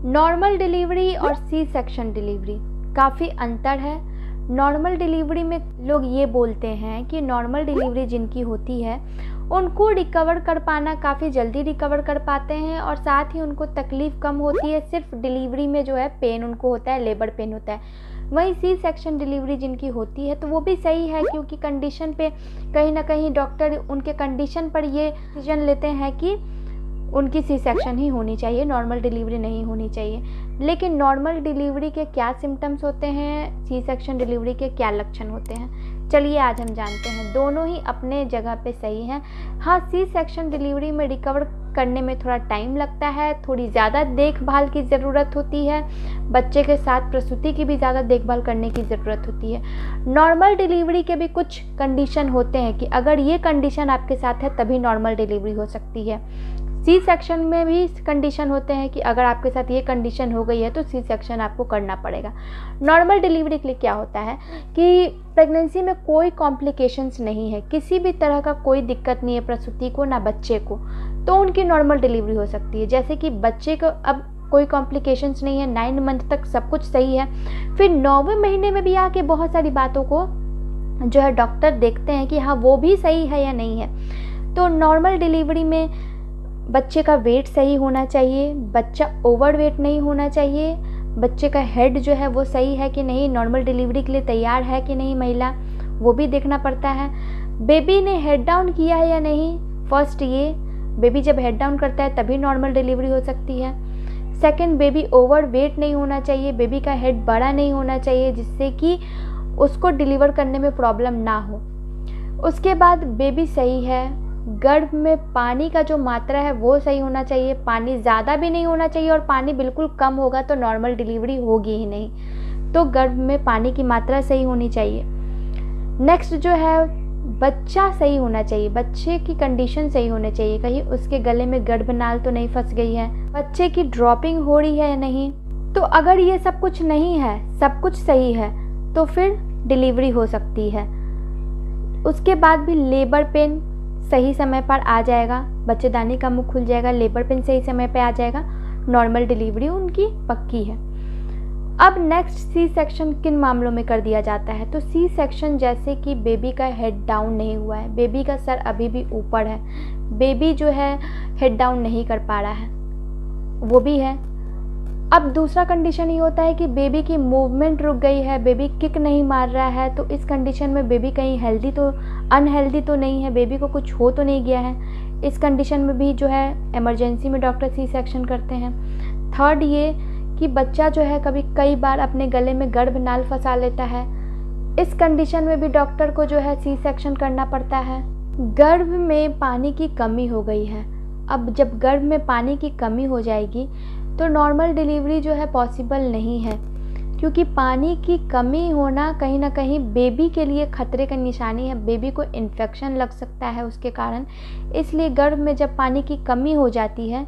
Normal delivery और C section delivery काफ़ी अंतर है। नॉर्मल डिलीवरी में लोग ये बोलते हैं कि नॉर्मल डिलीवरी जिनकी होती है उनको रिकवर कर पाना काफ़ी जल्दी रिकवर कर पाते हैं और साथ ही उनको तकलीफ़ कम होती है। सिर्फ डिलीवरी में जो है पेन उनको होता है, लेबर पेन होता है। वहीं सी सेक्शन डिलीवरी जिनकी होती है तो वो भी सही है, क्योंकि कंडीशन पे कहीं ना कहीं डॉक्टर उनके कंडीशन पर ये डिसीजन लेते हैं कि उनकी सी सेक्शन ही होनी चाहिए, नॉर्मल डिलीवरी नहीं होनी चाहिए। लेकिन नॉर्मल डिलीवरी के क्या सिम्टम्स होते हैं, सी सेक्शन डिलीवरी के क्या लक्षण होते हैं, चलिए आज हम जानते हैं। दोनों ही अपने जगह पे सही हैं। हाँ, सी सेक्शन डिलीवरी में रिकवर करने में थोड़ा टाइम लगता है, थोड़ी ज़्यादा देखभाल की ज़रूरत होती है, बच्चे के साथ प्रसूति की भी ज़्यादा देखभाल करने की ज़रूरत होती है। नॉर्मल डिलीवरी के भी कुछ कंडीशन होते हैं कि अगर ये कंडीशन आपके साथ है तभी नॉर्मल डिलीवरी हो सकती है। सी सेक्शन में भी कंडीशन होते हैं कि अगर आपके साथ ये कंडीशन हो गई है तो सी सेक्शन आपको करना पड़ेगा। नॉर्मल डिलीवरी के लिए क्या होता है कि प्रेगनेंसी में कोई कॉम्प्लिकेशंस नहीं है, किसी भी तरह का कोई दिक्कत नहीं है प्रसूति को ना बच्चे को, तो उनकी नॉर्मल डिलीवरी हो सकती है। जैसे कि बच्चे को अब कोई कॉम्प्लिकेशंस नहीं है, 9 मंथ तक सब कुछ सही है, फिर 9वें महीने में भी आके बहुत सारी बातों को जो है डॉक्टर देखते हैं कि हाँ वो भी सही है या नहीं है। तो नॉर्मल डिलीवरी में बच्चे का वेट सही होना चाहिए, बच्चा ओवर वेट नहीं होना चाहिए, बच्चे का हेड जो है वो सही है कि नहीं, नॉर्मल डिलीवरी के लिए तैयार है कि नहीं महिला, वो भी देखना पड़ता है। बेबी ने हेड डाउन किया है या नहीं, फर्स्ट ये बेबी जब हेड डाउन करता है तभी नॉर्मल डिलीवरी हो सकती है। सेकंड, बेबी ओवर वेट नहीं होना चाहिए, बेबी का हेड बड़ा नहीं होना चाहिए जिससे कि उसको डिलीवर करने में प्रॉब्लम ना हो। उसके बाद बेबी सही है, गर्भ में पानी का जो मात्रा है वो सही होना चाहिए, पानी ज़्यादा भी नहीं होना चाहिए और पानी बिल्कुल कम होगा तो नॉर्मल डिलीवरी होगी ही नहीं। तो गर्भ में पानी की मात्रा सही होनी चाहिए। नेक्स्ट जो है बच्चा सही होना चाहिए, बच्चे की कंडीशन सही होनी चाहिए, कहीं उसके गले में गर्भनाल तो नहीं फंस गई है, बच्चे की ड्रॉपिंग हो रही है या नहीं। तो अगर ये सब कुछ नहीं है, सब कुछ सही है, तो फिर डिलीवरी हो सकती है। उसके बाद भी लेबर पेन सही समय पर आ जाएगा, बच्चेदानी का मुंह खुल जाएगा, लेबर पेन सही समय पे आ जाएगा, नॉर्मल डिलीवरी उनकी पक्की है। अब नेक्स्ट सी सेक्शन किन मामलों में कर दिया जाता है, तो सी सेक्शन जैसे कि बेबी का हेड डाउन नहीं हुआ है, बेबी का सर अभी भी ऊपर है, बेबी जो है हेड डाउन नहीं कर पा रहा है, वो भी है। अब दूसरा कंडीशन ये होता है कि बेबी की मूवमेंट रुक गई है, बेबी किक नहीं मार रहा है, तो इस कंडीशन में बेबी कहीं अनहेल्दी तो नहीं है, बेबी को कुछ हो तो नहीं गया है। इस कंडीशन में भी जो है इमरजेंसी में डॉक्टर सी सेक्शन करते हैं। थर्ड ये कि बच्चा जो है कई बार अपने गले में गर्भनाल फंसा लेता है, इस कंडीशन में भी डॉक्टर को जो है सी सेक्शन करना पड़ता है। गर्भ में पानी की कमी हो गई है, अब जब गर्भ में पानी की कमी हो जाएगी तो नॉर्मल डिलीवरी जो है पॉसिबल नहीं है, क्योंकि पानी की कमी होना कहीं ना कहीं बेबी के लिए खतरे की निशानी है, बेबी को इन्फेक्शन लग सकता है उसके कारण। इसलिए गर्भ में जब पानी की कमी हो जाती है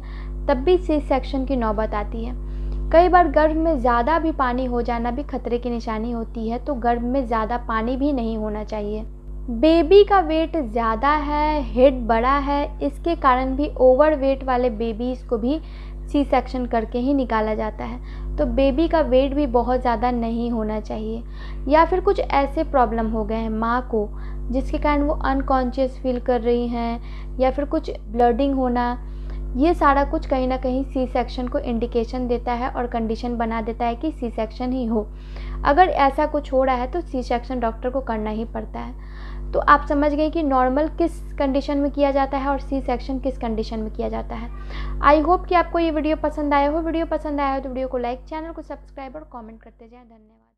तब भी सी सेक्शन की नौबत आती है। कई बार गर्भ में ज़्यादा भी पानी हो जाना भी खतरे की निशानी होती है, तो गर्भ में ज़्यादा पानी भी नहीं होना चाहिए। बेबी का वेट ज़्यादा है, हेड बड़ा है, इसके कारण भी ओवर वेट वाले बेबीज़ को भी सी सेक्शन करके ही निकाला जाता है। तो बेबी का वेट भी बहुत ज़्यादा नहीं होना चाहिए, या फिर कुछ ऐसे प्रॉब्लम हो गए हैं माँ को जिसके कारण वो अनकॉन्शियस फील कर रही हैं, या फिर कुछ ब्लडिंग होना, ये सारा कुछ कहीं ना कहीं सी सेक्शन को इंडिकेशन देता है और कंडीशन बना देता है कि सी सेक्शन ही हो। अगर ऐसा कुछ हो रहा है तो सी सेक्शन डॉक्टर को करना ही पड़ता है। तो आप समझ गए कि नॉर्मल किस कंडीशन में किया जाता है और सी सेक्शन किस कंडीशन में किया जाता है। आई होप कि आपको ये वीडियो पसंद आया हो। वीडियो पसंद आया हो तो वीडियो को लाइक, चैनल को सब्सक्राइब और कमेंट करते जाएं। धन्यवाद।